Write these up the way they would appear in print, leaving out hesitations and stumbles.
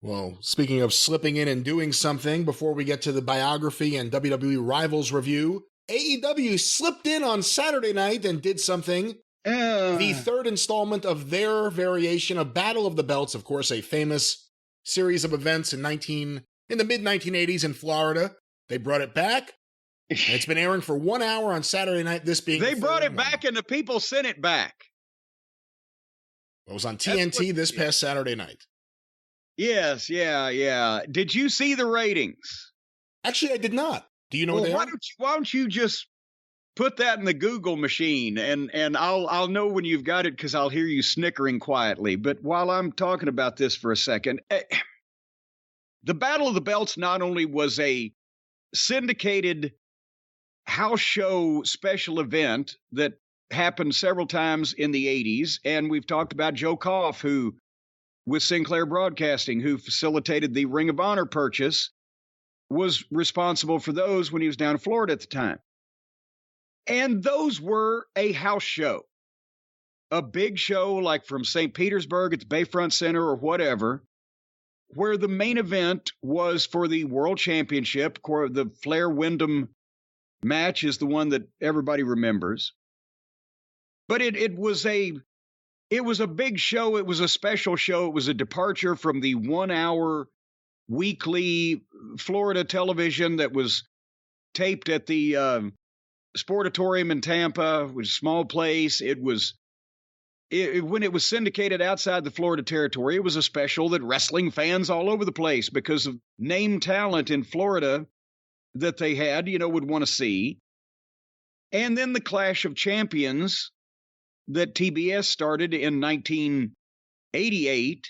Well, speaking of slipping in and doing something, before we get to the biography and WWE Rivals review, AEW slipped in on Saturday night and did something. The third installment of their variation of Battle of the Belts, of course, a famous series of events in the mid-1980s in Florida. They brought it back. And it's been airing for 1 hour on Saturday night, this being They brought it back and the people sent it back. It was on TNT this past Saturday night. Yes, yeah. Did you see the ratings? Actually, I did not. Do you know what they are? Why don't you just put that in the Google machine and I'll know when you've got it because I'll hear you snickering quietly. But while I'm talking about this for a second, the Battle of the Belts not only was a syndicated house show special event that happened several times in the 80s, and we've talked about Joe Koff, who with Sinclair Broadcasting, who facilitated the Ring of Honor purchase, was responsible for those when he was down in Florida at the time. And those were a house show, a big show like from St. Petersburg at the Bayfront Center or whatever, where the main event was for the World Championship. The Flair-Wyndham match is the one that everybody remembers. But it was a big show. It was a special show. It was a departure from the 1 hour weekly Florida television that was taped at the Sportatorium in Tampa, which is a small place. When it was syndicated outside the Florida territory, it was a special that wrestling fans all over the place, because of name talent in Florida that they had, would want to see. And then the Clash of Champions that TBS started in 1988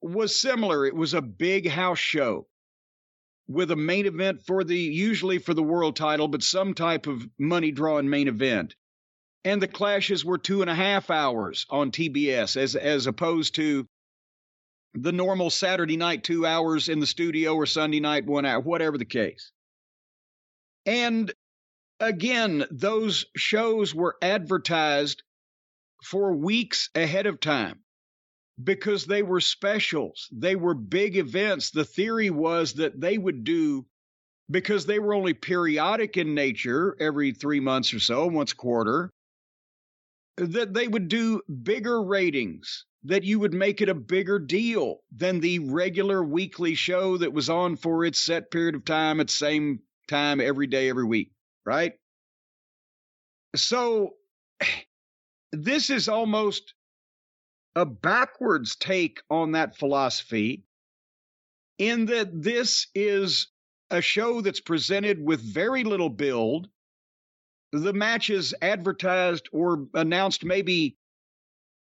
was similar. It was a big house show with a main event usually for the world title, but some type of money drawing main event. And the clashes were 2.5 hours on TBS as opposed to the normal Saturday night 2 hours in the studio, or Sunday night 1 hour, whatever the case. And again, those shows were advertised for weeks ahead of time because they were specials. They were big events. The theory was that they would do, because they were only periodic in nature, every 3 months or so, once a quarter, that they would do bigger ratings, that you would make it a bigger deal than the regular weekly show that was on for its set period of time at the same time every day, every week, right? So this is almost a backwards take on that philosophy, in that this is a show that's presented with very little build. The matches advertised or announced maybe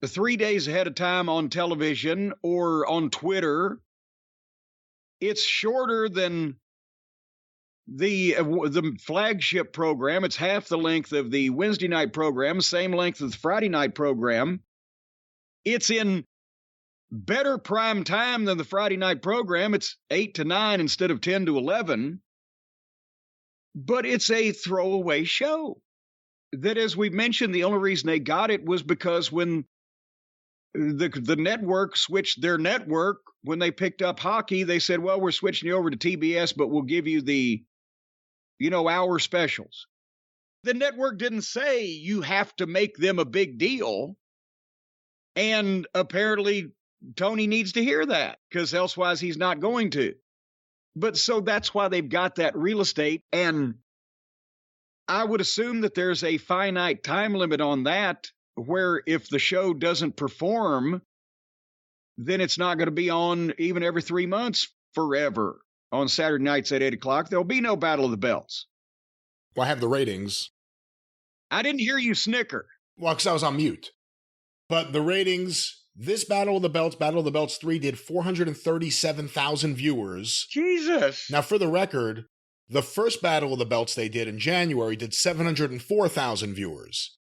3 days ahead of time on television or on Twitter. It's shorter than the flagship program. It's half the length of the Wednesday night program, same length as the Friday night program. It's in better prime time than the Friday night program. It's 8 to 9 instead of 10 to 11. But it's a throwaway show that, as we mentioned, the only reason they got it was because when the network switched their network, when they picked up hockey, they said, well, we're switching you over to TBS, but we'll give you the, hour specials. The network didn't say you have to make them a big deal. And apparently Tony needs to hear that, because elsewise he's not going to. But so that's why they've got that real estate. And I would assume that there's a finite time limit on that, where if the show doesn't perform, then it's not going to be on even every 3 months forever on Saturday nights at 8 o'clock. There'll be no Battle of the Belts. Well, I have the ratings. I didn't hear you snicker. Well, because I was on mute. But the ratings, this Battle of the Belts 3 did 437,000 viewers. Jesus. Now, for the record, the first Battle of the Belts they did in January did 704,000 viewers.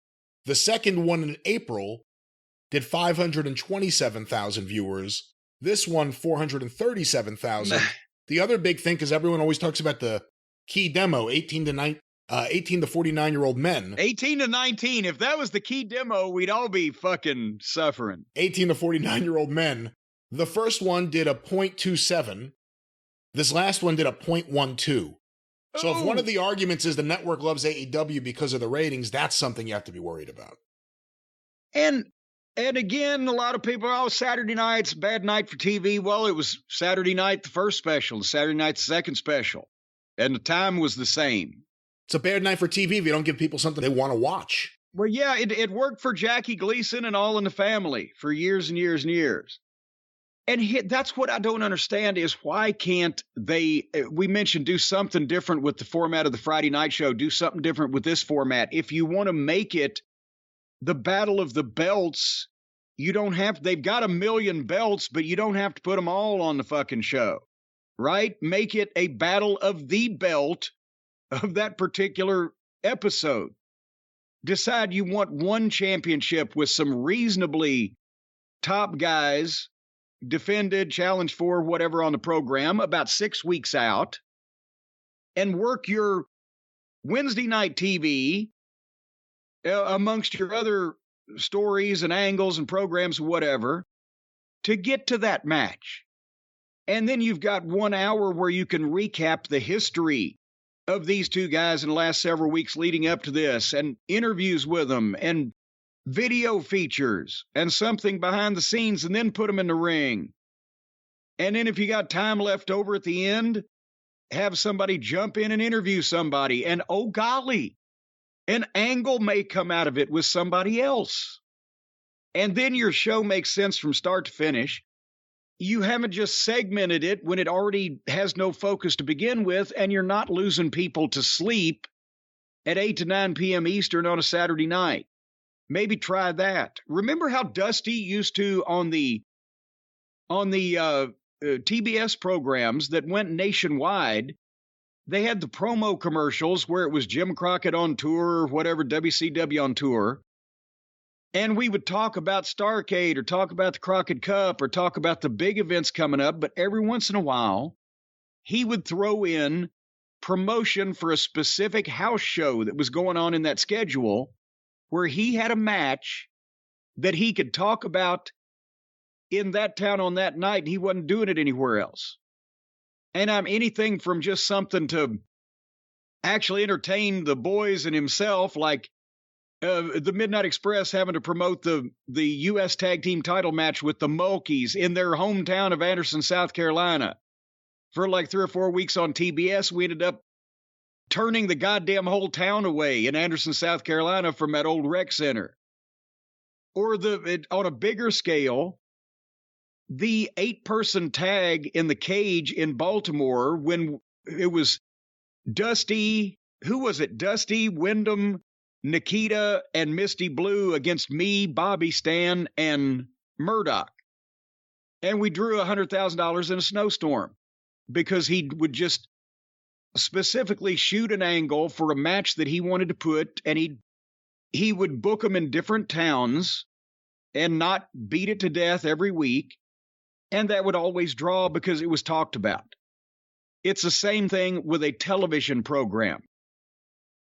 The second one in April did 527,000 viewers. This one, 437,000. The other big thing, because everyone always talks about the key demo, 18 to 49-year-old men. 18 to 19. If that was the key demo, we'd all be fucking suffering. 18 to 49-year-old men The first one did a .27. This last one did a .12. So if one of the arguments is the network loves AEW because of the ratings, that's something you have to be worried about. And again, a lot of people are, Saturday night's a bad night for TV. Well, it was Saturday night, the first special, Saturday night, the second special. And the time was the same. It's a bad night for TV if you don't give people something they want to watch. Well, yeah, it worked for Jackie Gleason and All in the Family for years and years and years. And that's what I don't understand is why can't they, we mentioned do something different with the format of the Friday night show, do something different with this format. If you want to make it the battle of the belts, you don't have, they've got 1 million belts, but you don't have to put them all on the fucking show, right? Make it a battle of the belt of that particular episode. Decide you want one championship with some reasonably top guys defended, challenged for, whatever on the program about 6 weeks out, and work your Wednesday night TV amongst your other stories and angles and programs, whatever, to get to that match. And then you've got 1 hour where you can recap the history of these two guys in the last several weeks leading up to this, and interviews with them, and video features, and something behind the scenes, and then put them in the ring. And then if you got time left over at the end, have somebody jump in and interview somebody. And oh golly, an angle may come out of it with somebody else. And then your show makes sense from start to finish. You haven't just segmented it when it already has no focus to begin with, and you're not losing people to sleep at 8 to 9 p.m. Eastern on a Saturday night. Maybe try that. Remember how Dusty used to on the TBS programs that went nationwide, they had the promo commercials where it was Jim Crockett on tour or whatever, WCW on tour. And we would talk about Starrcade or talk about the Crockett Cup or talk about the big events coming up. But every once in a while, he would throw in promotion for a specific house show that was going on in that schedule, where he had a match that he could talk about in that town on that night. He wasn't doing it anywhere else. And anything from just something to actually entertain the boys and himself, like the Midnight Express having to promote the U.S. Tag Team title match with the Mulkeys in their hometown of Anderson, South Carolina. For like 3 or 4 weeks on TBS, we ended up turning the goddamn whole town away in Anderson, South Carolina from that old rec center. Or on a bigger scale, the 8-person tag in the cage in Baltimore when it was Dusty, who was it? Dusty, Wyndham, Nikita, and Misty Blue against me, Bobby, Stan, and Murdoch. And we drew $100,000 in a snowstorm because he would just specifically shoot an angle for a match that he wanted to put, and he would book them in different towns and not beat it to death every week. And that would always draw because it was talked about. It's the same thing with a television program.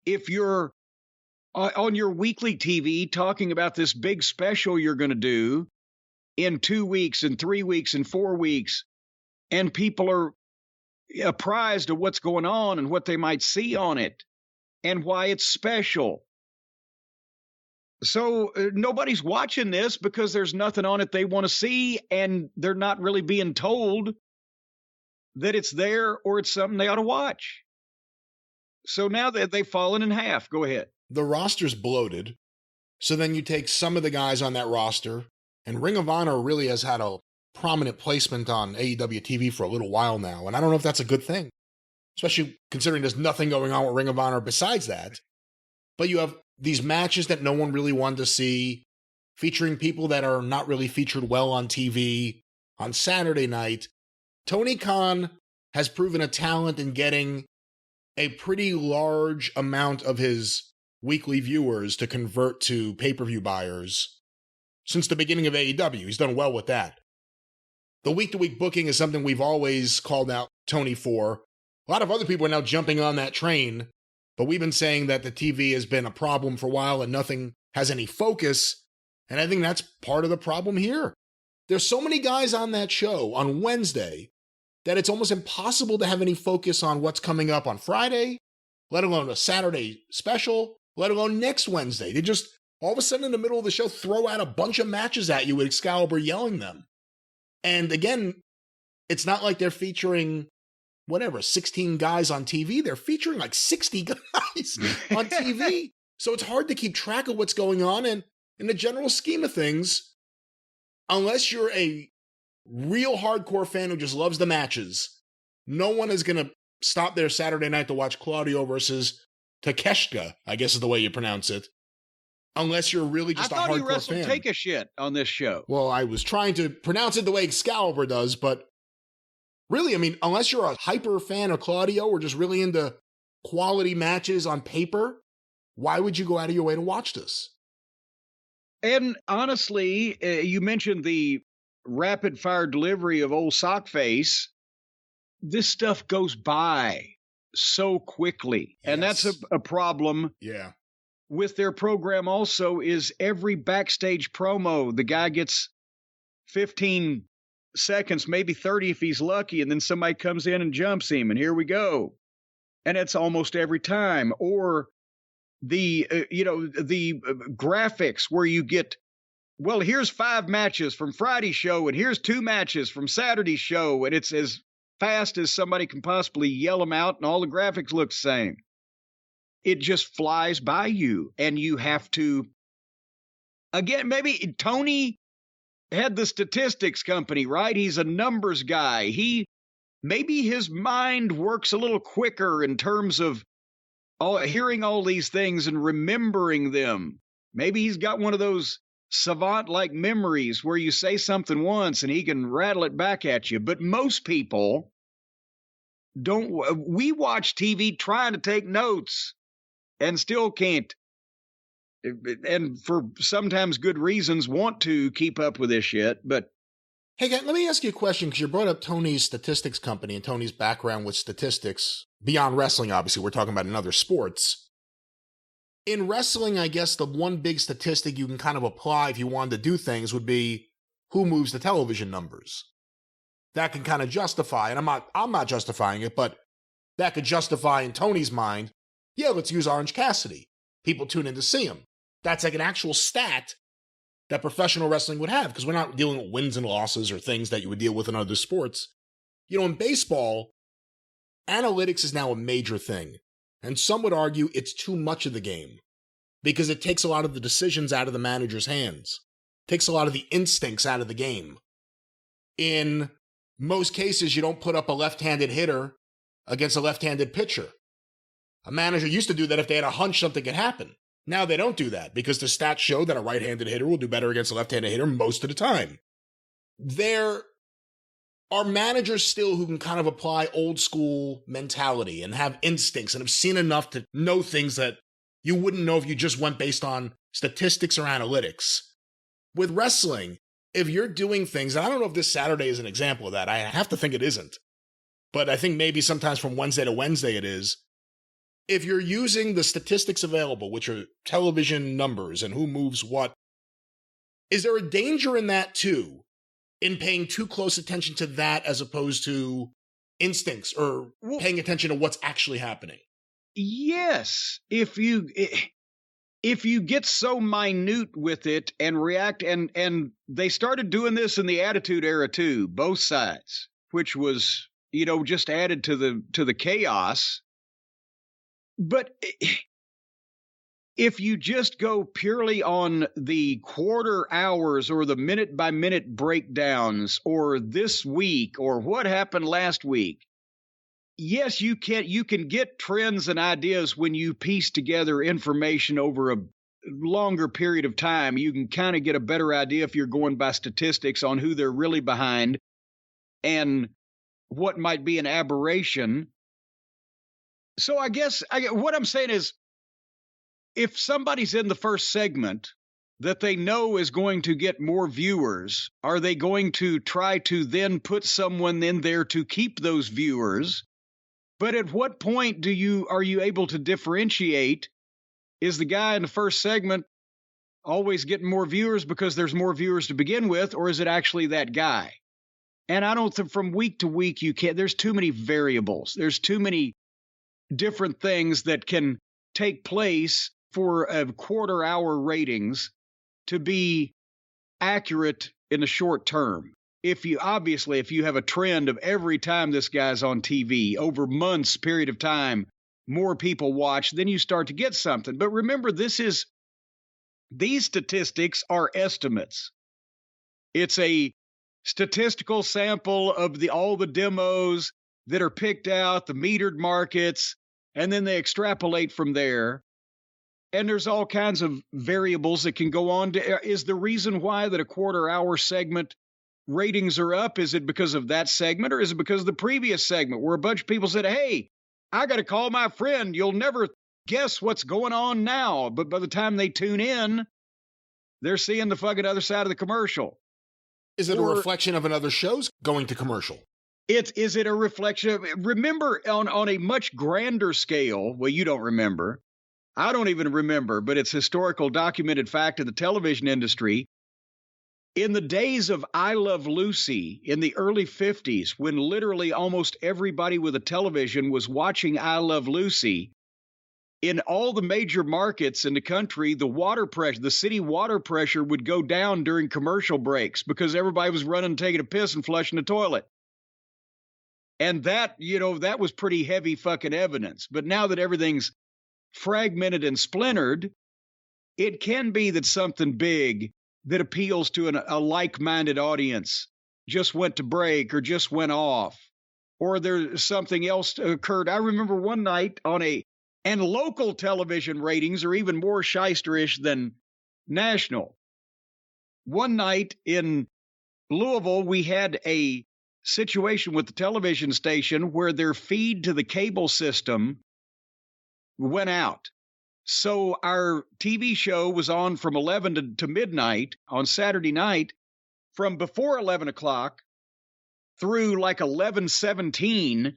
If you're on your weekly TV talking about this big special you're going to do in 2 weeks and 3 weeks and 4 weeks, and people are apprised of what's going on and what they might see on it and why it's special. So nobody's watching this because there's nothing on it they want to see, and they're not really being told that it's there or it's something they ought to watch. So now that they've fallen in half. Go ahead. The roster's bloated. So then you take some of the guys on that roster, and Ring of Honor really has had a prominent placement on AEW TV for a little while now, and I don't know if that's a good thing, especially considering there's nothing going on with Ring of Honor besides that. But you have these matches that no one really wanted to see, featuring people that are not really featured well on TV on Saturday night. Tony Khan has proven a talent in getting a pretty large amount of his weekly viewers to convert to pay-per-view buyers since the beginning of AEW. He's done well with that. The week-to-week booking is something we've always called out Tony for. A lot of other people are now jumping on that train, but we've been saying that the TV has been a problem for a while and nothing has any focus, and I think that's part of the problem here. There's so many guys on that show on Wednesday that it's almost impossible to have any focus on what's coming up on Friday, let alone a Saturday special, let alone next Wednesday. They just, all of a sudden in the middle of the show, throw out a bunch of matches at you with Excalibur yelling them. And again, it's not like they're featuring, 16 guys on TV. They're featuring like 60 guys on TV. So it's hard to keep track of what's going on. And in the general scheme of things, unless you're a real hardcore fan who just loves the matches, no one is going to stop their Saturday night to watch Claudio versus Takeshita, I guess is the way you pronounce it. Unless you're really just a hardcore fan. I thought he wrestled Take a Shit on this show. Well, I was trying to pronounce it the way Excalibur does, but really, I mean, unless you're a hyper fan of Claudio or just really into quality matches on paper, why would you go out of your way to watch this? And honestly, you mentioned the rapid fire delivery of old Sockface. This stuff goes by so quickly. Yes. And that's a problem. Yeah. With their program also is every backstage promo, the guy gets 15 seconds, maybe 30 if he's lucky, and then somebody comes in and jumps him, and here we go. And it's almost every time. Or the graphics where you get, well, here's 5 matches from Friday's show, and here's 2 matches from Saturday's show, and it's as fast as somebody can possibly yell them out, and all the graphics look the same. It just flies by you, and you have to, again, maybe Tony had the statistics company, right? He's a numbers guy. Maybe his mind works a little quicker in terms of hearing all these things and remembering them. Maybe he's got one of those savant-like memories where you say something once and he can rattle it back at you. But most people don't. We watch TV trying to take notes and still can't, and for sometimes good reasons, want to keep up with this shit. But hey, guys, let me ask you a question, because you brought up Tony's statistics company and Tony's background with statistics. Beyond wrestling, obviously, we're talking about in other sports. In wrestling, I guess the one big statistic you can kind of apply if you wanted to do things would be who moves the television numbers. That can kind of justify, and I'm not justifying it, but that could justify in Tony's mind, yeah, let's use Orange Cassidy. People tune in to see him. That's like an actual stat that professional wrestling would have, because we're not dealing with wins and losses or things that you would deal with in other sports. You know, in baseball, analytics is now a major thing. And some would argue it's too much of the game, because it takes a lot of the decisions out of the manager's hands. It takes a lot of the instincts out of the game. In most cases, you don't put up a left-handed hitter against a left-handed pitcher. A manager used to do that if they had a hunch something could happen. Now they don't do that, because the stats show that a right-handed hitter will do better against a left-handed hitter most of the time. There are managers still who can kind of apply old-school mentality and have instincts and have seen enough to know things that you wouldn't know if you just went based on statistics or analytics. With wrestling, if you're doing things, and I don't know if this Saturday is an example of that, I have to think it isn't, but I think maybe sometimes from Wednesday to Wednesday it is. If you're using the statistics available, which are television numbers and who moves what, is there a danger in that too, in paying too close attention to that as opposed to instincts or paying attention to what's actually happening? Yes. If you get so minute with it and react, and they started doing this in the Attitude Era too, both sides, which was, just added to the chaos. But if you just go purely on the quarter hours or the minute by minute breakdowns or this week or what happened last week, yes, you can get trends and ideas when you piece together information over a longer period of time. You can kind of get a better idea if you're going by statistics on who they're really behind and what might be an aberration. So I guess what I'm saying is, if somebody's in the first segment that they know is going to get more viewers, are they going to try to then put someone in there to keep those viewers? But at what point are you able to differentiate? Is the guy in the first segment always getting more viewers because there's more viewers to begin with, or is it actually that guy? And I don't think from week to week you can't. There's too many variables. There's too many different things that can take place for a quarter-hour ratings to be accurate in the short term. If you have a trend of every time this guy's on TV over months period of time, more people watch, then you start to get something. But remember, these statistics are estimates. It's a statistical sample of all the demos that are picked out, the metered markets, and then they extrapolate from there. And there's all kinds of variables that can go on. Is the reason why that a quarter-hour segment ratings are up, is it because of that segment, or is it because of the previous segment where a bunch of people said, hey, I got to call my friend. You'll never guess what's going on now. But by the time they tune in, they're seeing the fucking other side of the commercial. Is it a reflection of another show's going to commercial? Is it a reflection of, remember, on a much grander scale, well, you don't remember. I don't even remember, but it's historical documented fact of the television industry. In the days of I Love Lucy in the early 50s, when literally almost everybody with a television was watching I Love Lucy, in all the major markets in the country, the city water pressure would go down during commercial breaks because everybody was running, taking a piss and flushing the toilet. And that was pretty heavy fucking evidence. But now that everything's fragmented and splintered, it can be that something big that appeals to a like-minded audience just went to break or just went off, or there's something else occurred. I remember one night and local television ratings are even more shysterish than national. One night in Louisville, we had a situation with the television station where their feed to the cable system went out. So our TV show was on from 11 to midnight on Saturday night. From before 11 o'clock through like 11:17,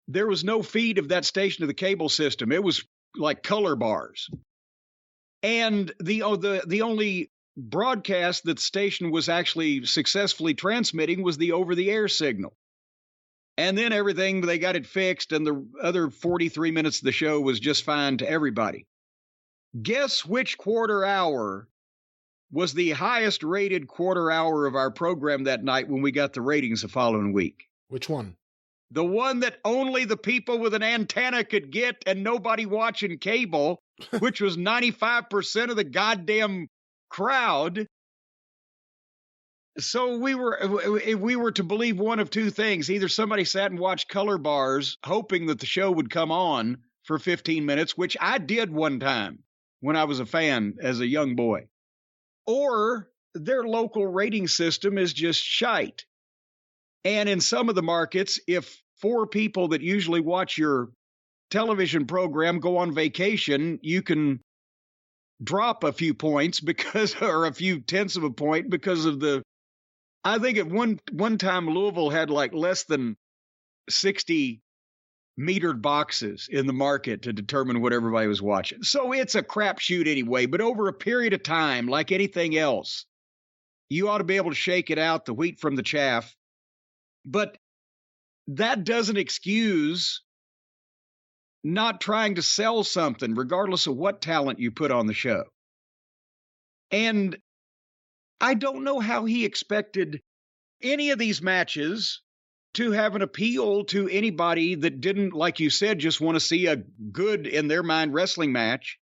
there was no feed of that station to the cable system. It was like color bars. And the only broadcast that the station was actually successfully transmitting was the over-the-air signal. And then they got it fixed, and the other 43 minutes of the show was just fine to everybody. Guess which quarter hour was the highest rated quarter hour of our program that night when we got the ratings the following week? Which one? The one that only the people with an antenna could get and nobody watching cable, which was 95% of the goddamn crowd. So we were to believe one of two things. Either somebody sat and watched color bars hoping that the show would come on for 15 minutes, which I did one time when I was a fan as a young boy, or their local rating system is just shite. And in some of the markets, if 4 people that usually watch your television program go on vacation, you can drop a few points or a few tenths of a point because of I think at one time Louisville had like less than 60 metered boxes in the market to determine what everybody was watching. So it's a crapshoot anyway, but over a period of time, like anything else, you ought to be able to shake it out, the wheat from the chaff. But that doesn't excuse not trying to sell something, regardless of what talent you put on the show. And I don't know how he expected any of these matches to have an appeal to anybody that didn't, like you said, just want to see a good, in their mind, wrestling match,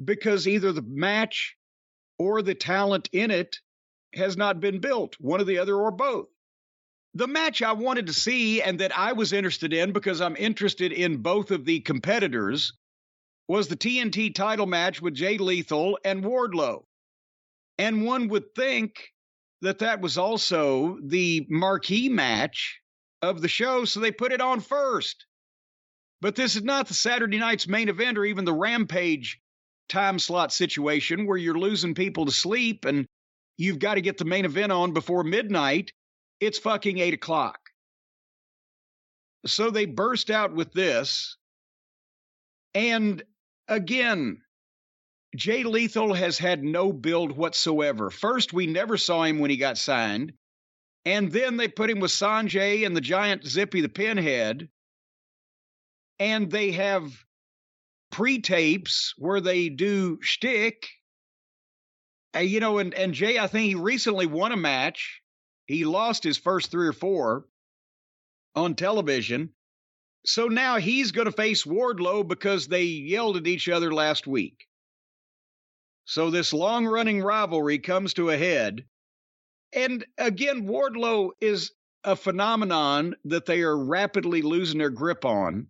because either the match or the talent in it has not been built, one or the other or both. The match I wanted to see and that I was interested in, because I'm interested in both of the competitors, was the TNT title match with Jay Lethal and Wardlow. And one would think that was also the marquee match of the show, so they put it on first. But this is not the Saturday night's main event or even the Rampage time slot situation where you're losing people to sleep and you've got to get the main event on before midnight. It's fucking 8 o'clock. So they burst out with this. And again, Jay Lethal has had no build whatsoever. First, we never saw him when he got signed. And then they put him with Sanjay and the giant Zippy the Pinhead. And they have pre-tapes where they do shtick. And Jay, I think he recently won a match. He lost his first 3 or 4 on television. So now he's going to face Wardlow because they yelled at each other last week. So this long-running rivalry comes to a head. And again, Wardlow is a phenomenon that they are rapidly losing their grip on.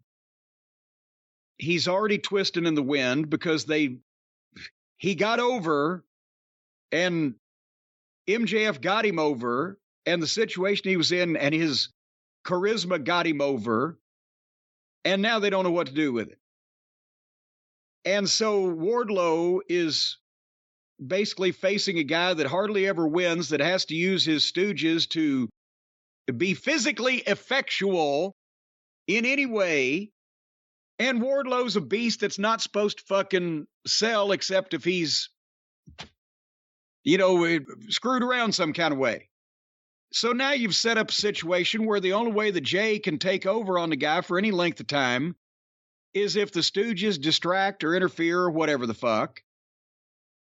He's already twisting in the wind because he got over and MJF got him over, and the situation he was in and his charisma got him over, and now they don't know what to do with it. And so Wardlow is basically facing a guy that hardly ever wins, that has to use his stooges to be physically effectual in any way. And Wardlow's a beast that's not supposed to fucking sell except if he's, screwed around some kind of way. So now you've set up a situation where the only way that Jay can take over on the guy for any length of time is if the Stooges distract or interfere or whatever the fuck.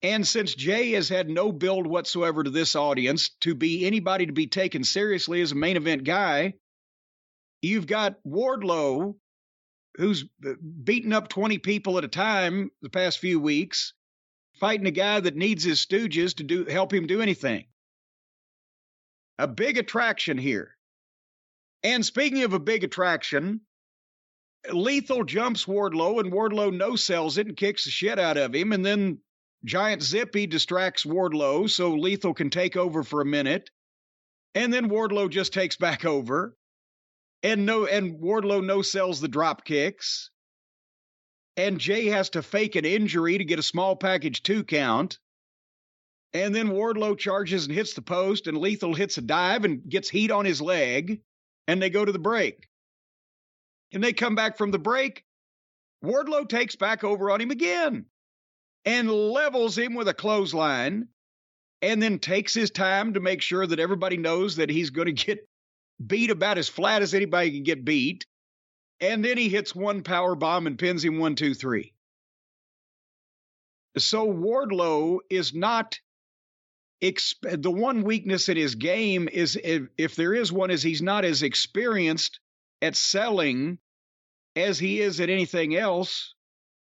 And since Jay has had no build whatsoever to this audience to be anybody to be taken seriously as a main event guy, you've got Wardlow, who's beaten up 20 people at a time the past few weeks, fighting a guy that needs his stooges to help him do anything. A big attraction here. And speaking of a big attraction, Lethal jumps Wardlow, and Wardlow no-sells it and kicks the shit out of him, and then Giant Zippy distracts Wardlow so Lethal can take over for a minute, and then Wardlow just takes back over, and Wardlow no-sells the drop kicks, and Jay has to fake an injury to get a small package 2 count, and then Wardlow charges and hits the post, and Lethal hits a dive and gets heat on his leg, and they go to the break. And they come back from the break, Wardlow takes back over on him again and levels him with a clothesline, and then takes his time to make sure that everybody knows that he's going to get beat about as flat as anybody can get beat. And then he hits one power bomb and pins him 1, 2, 3. So Wardlow is not the one weakness in his game is, if there is one, is he's not as experienced at selling as he is at anything else,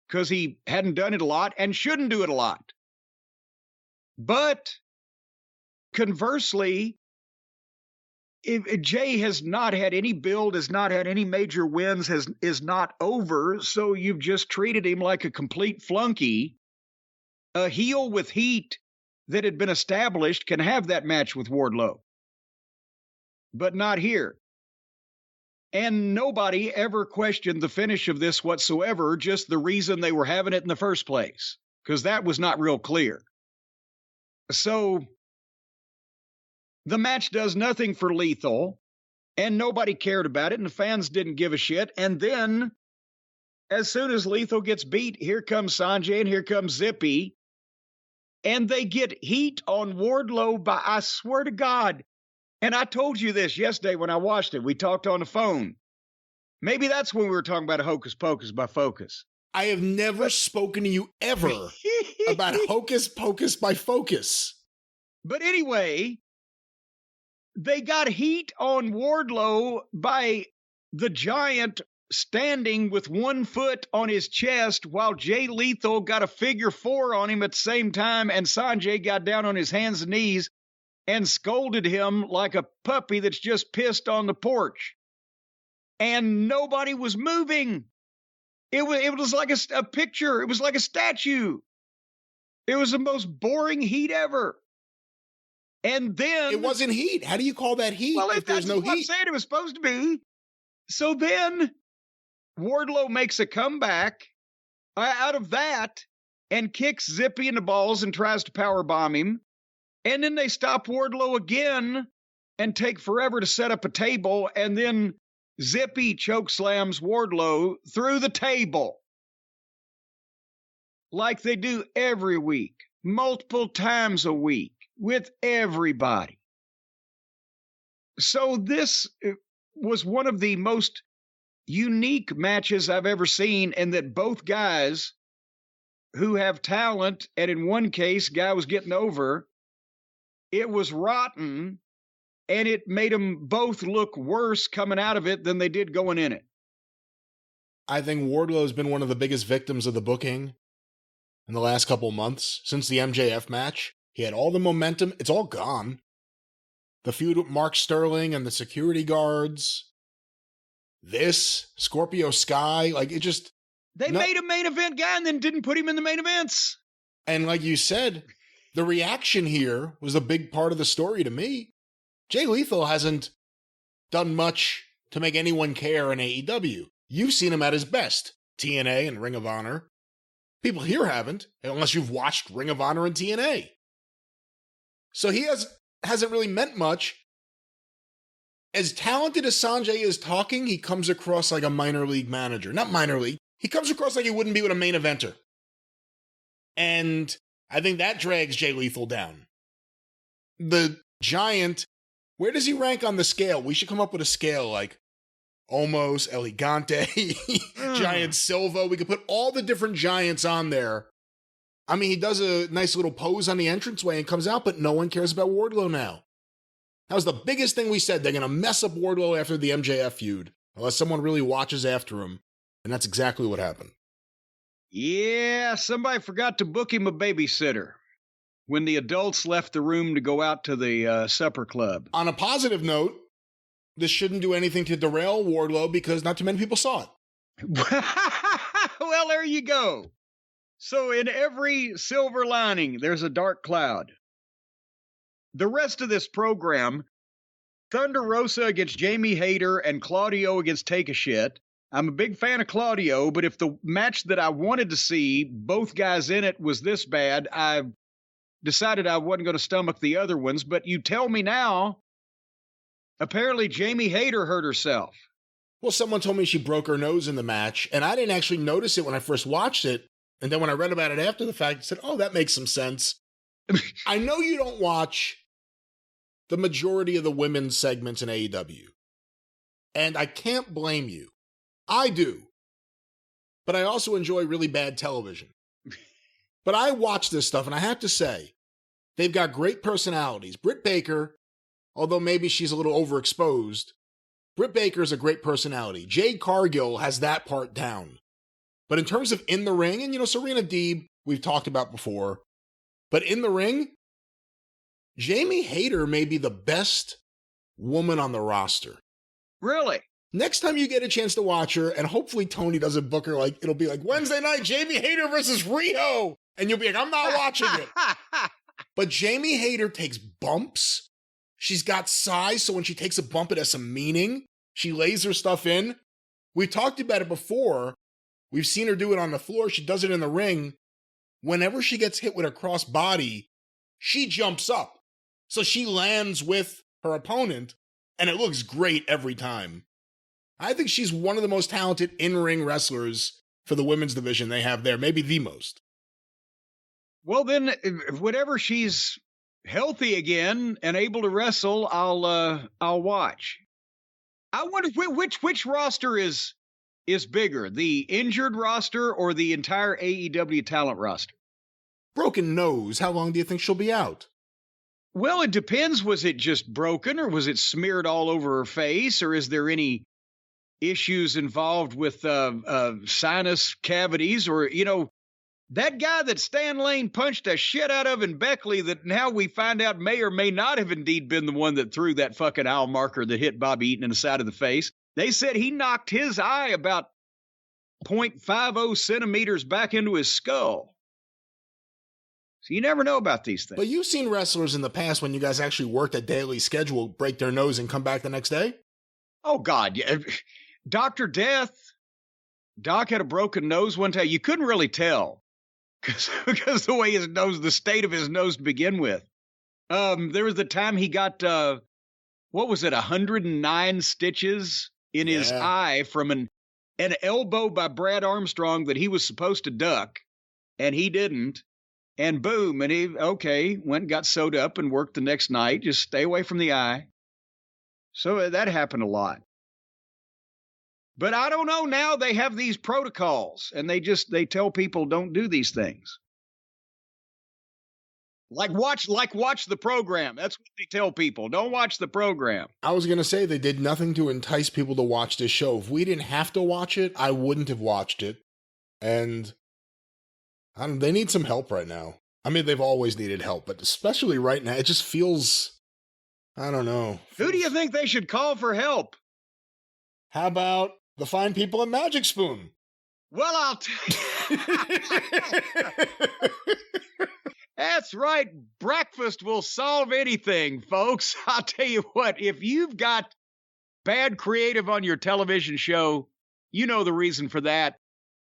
because he hadn't done it a lot and shouldn't do it a lot. But conversely, if Jay has not had any build, has not had any major wins, is not over, so you've just treated him like a complete flunky. A heel with heat that had been established can have that match with Wardlow. But not here. And nobody ever questioned the finish of this whatsoever, just the reason they were having it in the first place, because that was not real clear. So the match does nothing for Lethal, and nobody cared about it, and the fans didn't give a shit. And then, as soon as Lethal gets beat, here comes Sanjay and here comes Zippy, and they get heat on Wardlow by, I swear to God, and I told you this yesterday when I watched it. We talked on the phone. Maybe that's when we were talking about Hocus Pocus by Focus. I have never spoken to you ever about Hocus Pocus by Focus. But anyway, they got heat on Wardlow by the Giant standing with 1 foot on his chest while Jay Lethal got a figure 4 on him at the same time, and Sanjay got down on his hands and knees and scolded him like a puppy that's just pissed on the porch. And nobody was moving. It was like a picture. It was like a statue. It was the most boring heat ever. And then... It wasn't heat. How do you call that heat if there's no heat? I'm saying it was supposed to be. So then Wardlow makes a comeback out of that and kicks Zippy in the balls and tries to powerbomb him. And then they stop Wardlow again and take forever to set up a table. And then Zippy chokeslams Wardlow through the table. like they do every week, multiple times a week, with everybody. So this was one of the most unique matches I've ever seen, and that both guys who have talent, and in one case, guy was getting over, it was rotten, and it made them both look worse coming out of it than they did going in it. I think Wardlow has been one of the biggest victims of the booking in the last couple months. Since the MJF match, he had all the momentum. It's all gone. The feud with Mark Sterling and the security guards. This, Scorpio Sky, like it just... They made a main event guy and then didn't put him in the main events. And like you said, the reaction here was a big part of the story to me. Jay Lethal hasn't done much to make anyone care in AEW. You've seen him at his best, TNA and Ring of Honor. People here haven't, unless you've watched Ring of Honor and TNA. So he hasn't really meant much. As talented as Sanjay is talking, he comes across like a minor league manager. Not minor league. He comes across like he wouldn't be with a main eventer. And I think that drags Jay Lethal down. The Giant, where does he rank on the scale? We should come up with a scale like Omos, Elegante, Giant Silva. We could put all the different Giants on there. I mean, he does a nice little pose on the entranceway and comes out, but no one cares about Wardlow now. That was the biggest thing we said. They're going to mess up Wardlow after the MJF feud, unless someone really watches after him. And that's exactly what happened. Yeah, somebody forgot to book him a babysitter when the adults left the room to go out to the supper club. On a positive note, this shouldn't do anything to derail Wardlow because not too many people saw it. Well, there you go. So in every silver lining, there's a dark cloud. The rest of this program, Thunder Rosa against Jamie Hayter and Claudio against Take a Shit. I'm a big fan of Claudio, but if the match that I wanted to see, both guys in it, was this bad, I decided I wasn't going to stomach the other ones. But you tell me now, apparently Jamie Hayter hurt herself. Well, someone told me she broke her nose in the match, and I didn't actually notice it when I first watched it. And then when I read about it after the fact, I said, oh, that makes some sense. I know you don't watch the majority of the women's segments in AEW. And I can't blame you. I do. But I also enjoy really bad television. But I watch this stuff, and I have to say, they've got great personalities. Britt Baker, although maybe she's a little overexposed, Britt Baker is a great personality. Jade Cargill has that part down. But in terms of in the ring, and Serena Deeb, we've talked about before, but in the ring, Jamie Hayter may be the best woman on the roster. Really? Next time you get a chance to watch her, and hopefully Tony doesn't book her, like it'll be like Wednesday night, Jamie Hayter versus Rio, and you'll be like, I'm not watching it. But Jamie Hayter takes bumps. She's got size, so when she takes a bump, it has some meaning. She lays her stuff in. We've talked about it before. We've seen her do it on the floor. She does it in the ring. Whenever she gets hit with a cross body, she jumps up. So she lands with her opponent, and it looks great every time. I think she's one of the most talented in-ring wrestlers for the women's division they have there, maybe the most. Well, then, whenever she's healthy again and able to wrestle, I'll watch. I wonder which roster is bigger, the injured roster or the entire AEW talent roster? Broken nose. How long do you think she'll be out? Well, it depends. Was it just broken, or was it smeared all over her face, or is there any issues involved with sinus cavities, or, that guy that Stan Lane punched the shit out of in Beckley that now we find out may or may not have indeed been the one that threw that fucking owl marker that hit Bobby Eaton in the side of the face. They said he knocked his eye about 0.50 centimeters back into his skull. So you never know about these things. But you've seen wrestlers in the past when you guys actually worked a daily schedule, break their nose and come back the next day? Oh, God. Yeah. Dr. Death, Doc had a broken nose one time. You couldn't really tell because the way his nose, the state of his nose to begin with. There was the time he got, 109 stitches in his eye from an elbow by Brad Armstrong that he was supposed to duck. and he didn't. And boom, and he, went and got sewed up and worked the next night. Just stay away from the eye. So that happened a lot. But I don't know, now they have these protocols, and they tell people don't do these things. Like watch the program. That's what they tell people. Don't watch the program. I was going to say they did nothing to entice people to watch this show. If we didn't have to watch it, I wouldn't have watched it. And they need some help right now. I mean, they've always needed help, but especially right now, it just feels, I don't know. Who do you think they should call for help? How about the fine people at Magic Spoon? Well, I'll tell you. That's right. Breakfast will solve anything, folks. I'll tell you what, if you've got bad creative on your television show, you know the reason for that.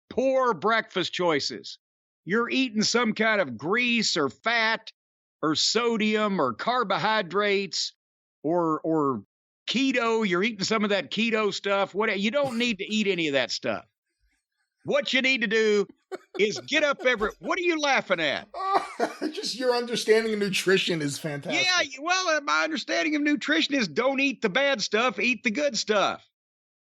Poor breakfast choices. You're eating some kind of grease or fat or sodium or carbohydrates or keto. You're eating some of that keto stuff. You don't need to eat any of that stuff. What you need to do is get up what are you laughing at? Just your understanding of nutrition is fantastic. Yeah, well, my understanding of nutrition is don't eat the bad stuff, eat the good stuff.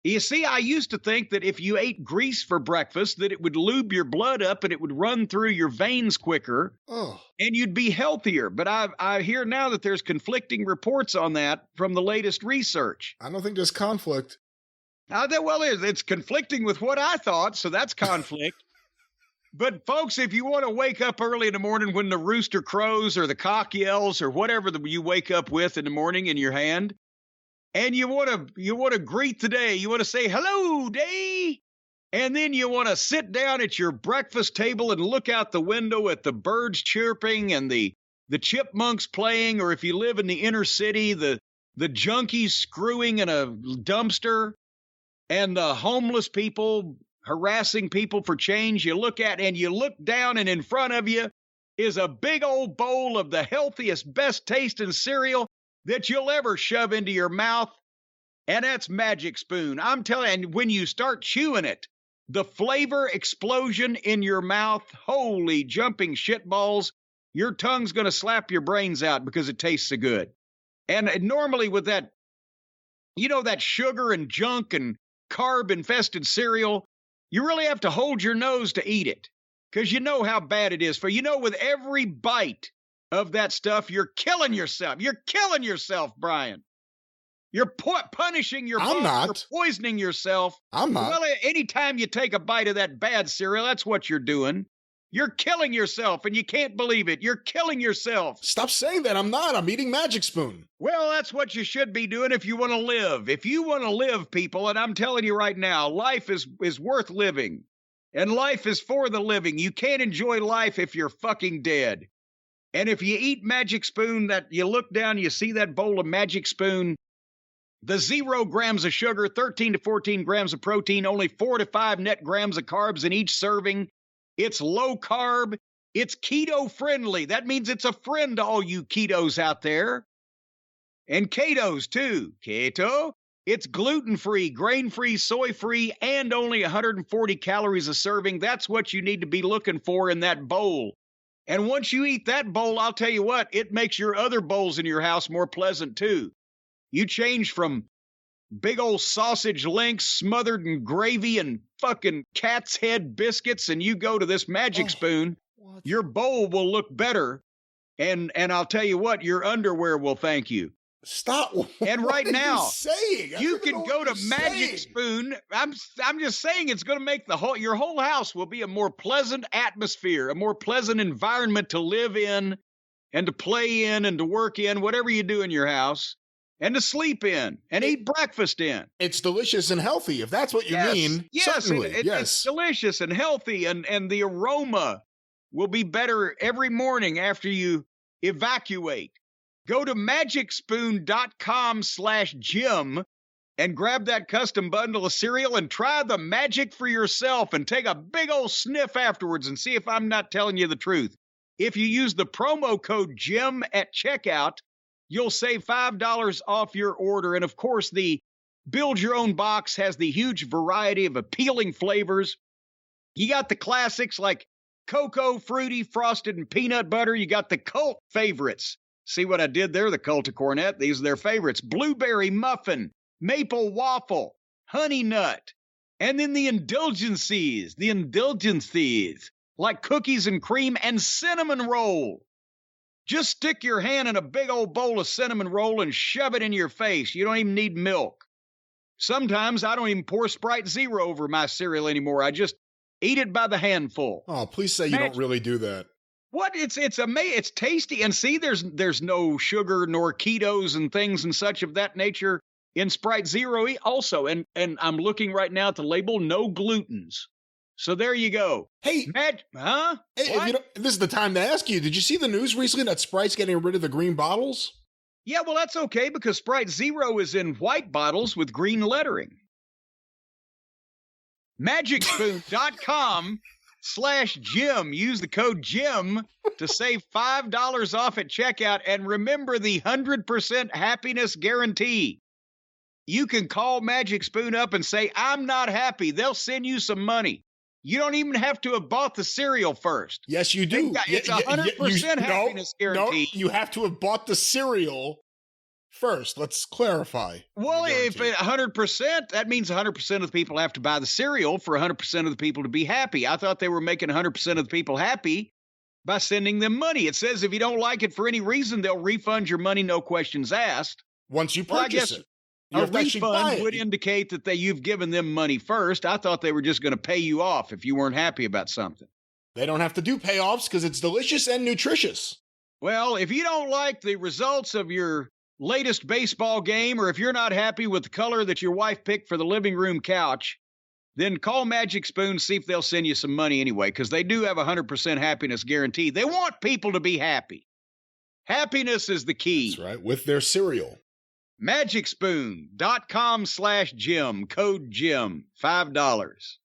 You see, I used to think that if you ate grease for breakfast, that it would lube your blood up and it would run through your veins quicker, and you'd be healthier. But I hear now that there's conflicting reports on that from the latest research. I don't think there's conflict. It's conflicting with what I thought, so that's conflict. But folks, if you want to wake up early in the morning when the rooster crows or the cock yells or whatever you wake up with in the morning in your hand, and you want to greet the day, you want to say hello day, and then you want to sit down at your breakfast table and look out the window at the birds chirping and the chipmunks playing, or if you live in the inner city, the junkies screwing in a dumpster and the homeless people harassing people for change, you look down, and in front of you is a big old bowl of the healthiest, best tasting cereal that you'll ever shove into your mouth, and that's Magic Spoon. I'm telling you, when you start chewing it, the flavor explosion in your mouth, holy jumping shitballs, your tongue's going to slap your brains out because it tastes so good. And normally with that, that sugar and junk and carb-infested cereal, you really have to hold your nose to eat it because you know how bad it is for you. With every bite of that stuff, you're killing yourself. You're killing yourself, Brian. You're punishing your body. I'm not. You're poisoning yourself. I'm not. Well, anytime you take a bite of that bad cereal, that's what you're doing. You're killing yourself, and you can't believe it. You're killing yourself. Stop saying that. I'm not. I'm eating Magic Spoon. Well, that's what you should be doing if you want to live. If you want to live, people, and I'm telling you right now, life is worth living, and life is for the living. You can't enjoy life if you're fucking dead. And if you eat Magic Spoon, that you look down, you see that bowl of Magic Spoon, the 0 grams of sugar, 13 to 14 grams of protein, only 4 to 5 net grams of carbs in each serving. It's low carb. It's keto friendly. That means it's a friend to all you ketos out there. And ketos too. Keto. It's gluten-free, grain-free, soy-free, and only 140 calories a serving. That's what you need to be looking for in that bowl. And once you eat that bowl, I'll tell you what, it makes your other bowls in your house more pleasant too. You change from big old sausage links smothered in gravy and fucking cat's head biscuits, and you go to this Magic Spoon, your bowl will look better. And I'll tell you what, your underwear will thank you. Stop. And right now, you can go to Magic Spoon. I'm just saying it's going to make your whole house will be a more pleasant atmosphere, a more pleasant environment to live in and to play in and to work in, whatever you do in your house. And to sleep in and eat breakfast in. It's delicious and healthy, if that's what you mean. Yes, certainly. It's delicious and healthy, and the aroma will be better every morning after you evacuate. Go to magicspoon.com/Jim and grab that custom bundle of cereal and try the magic for yourself and take a big old sniff afterwards and see if I'm not telling you the truth. If you use the promo code Jim at checkout, you'll save $5 off your order. And of course, the Build Your Own box has the huge variety of appealing flavors. You got the classics like cocoa, fruity, frosted, and peanut butter. You got the cult favorites. See what I did there? The cult of Cornette. These are their favorites. Blueberry muffin, maple waffle, honey nut. And then the indulgences, like cookies and cream and cinnamon roll. Just stick your hand in a big old bowl of cinnamon roll and shove it in your face. You don't even need milk. Sometimes I don't even pour Sprite Zero over my cereal anymore. I just eat it by the handful. Oh, please say you don't really do that. What? It's amazing. It's tasty. And see, there's no sugar nor ketos and things and such of that nature in Sprite Zero also. And I'm looking right now at the label, no glutens. So there you go. Hey, Hey, this is the time to ask you, did you see the news recently that Sprite's getting rid of the green bottles? Yeah, well, that's okay because Sprite Zero is in white bottles with green lettering. MagicSpoon.com/Jim. Use the code Jim to save $5 off at checkout. And remember the 100% happiness guarantee. You can call Magic Spoon up and say, I'm not happy. They'll send you some money. You don't even have to have bought the cereal first. Yes, you do. It's 100% happiness guarantee. No, you have to have bought the cereal first. Let's clarify. Well, if 100%, that means 100% of the people have to buy the cereal for 100% of the people to be happy. I thought they were making 100% of the people happy by sending them money. It says if you don't like it for any reason, they'll refund your money, no questions asked. Once you purchase it. A refund would indicate that you've given them money first. I thought they were just going to pay you off if you weren't happy about something. They don't have to do payoffs because it's delicious and nutritious. Well, if you don't like the results of your latest baseball game, or if you're not happy with the color that your wife picked for the living room couch, then call Magic Spoon, see if they'll send you some money anyway, because they do have a 100% happiness guarantee. They want people to be happy. Happiness is the key. That's right, with their cereal. MagicSpoon.com/Jim, code Jim, $5.